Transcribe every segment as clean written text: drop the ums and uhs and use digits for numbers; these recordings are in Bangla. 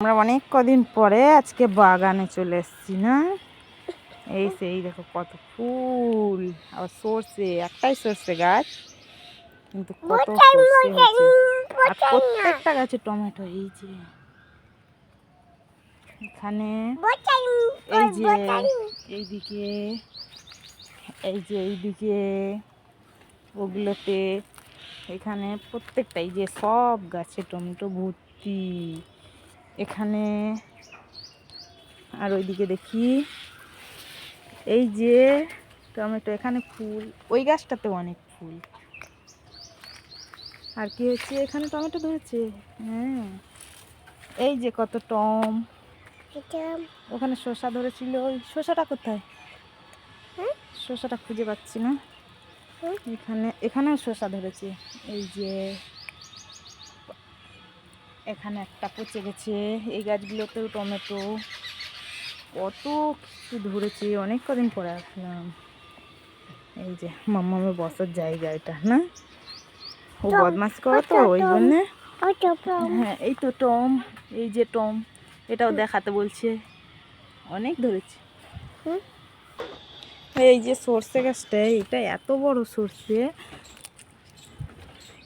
আমরা অনেক কদিন পরে আজকে বাগানে চলে এসেছি না। এই সেই দেখো কত ফুল, আবার সর্ষে, একটাই সর্ষে গাছ কিন্তু কত সর্ষে হয়েছে। আর প্রত্যেকটা গাছে টমেটো। এই যে এখানে, এই যে এইদিকে, এই যে এইদিকে ওগুলোতে, এখানে প্রত্যেকটা, এই যে সব গাছে টমেটো ভর্তি এখানে। আর ওইদিকে দেখি এই যে টমেটো, এখানে ফুল, ওই গাছটাতেও অনেক ফুল। আর কি হচ্ছে, এখানে টমেটো ধরেছে। হ্যাঁ, এই যে কত টম, ওখানে শসা ধরেছিল। ওই শসাটা কোথায়? শসাটা খুঁজে পাচ্ছি না। এখানেও শসা ধরেছে। এই যে এখানে একটা পচে গেছে। এই গাছগুলোতেও টমেটো, কত কিছু ধরেছে। অনেক কদিন পরে আসলাম। এই যে মাম্মামের বসার জায়গা এটা না, ও বদমাশ করে তো ওই জন্যে। হ্যাঁ, এই তো টম, এই যে টম, এটাও দেখাতে বলছে। অনেক ধরেছে। এই যে সর্ষে গাছটা, এটা এত বড় সর্ষে,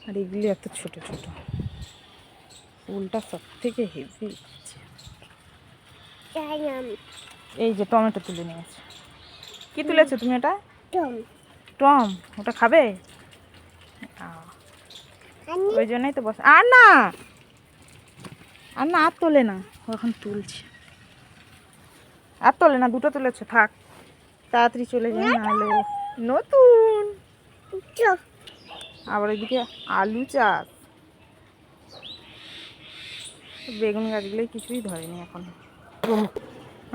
আর এগুলি এত ছোট ছোট। ফুলটা সব থেকে হেভি। এই যে টমেটো তুলে নিয়েছে। কি তুলেছো তুমি? এটা টম। ওটা খাবে? ওই জন্যই তো বস। আর না, আর না, আর তোলে না, এখন তুলছে। আর তোলে না, দুটো তুলেছে, থাক তাড়াতাড়ি চলে যায়, নাহলে নতুন। আবার এদিকে আলু চাষ, বেগুন গাছগুলোই কিছুই ধরেনি এখন।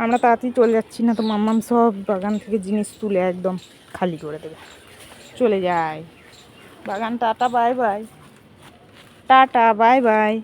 আমরা তাড়াতাড়ি চলে যাচ্ছি, না তো মাম্মাম সব বাগান থেকে জিনিস তুলে একদম খালি করে দেবে, চলে যায় বাগান। Tata bye bye, tata bye bye.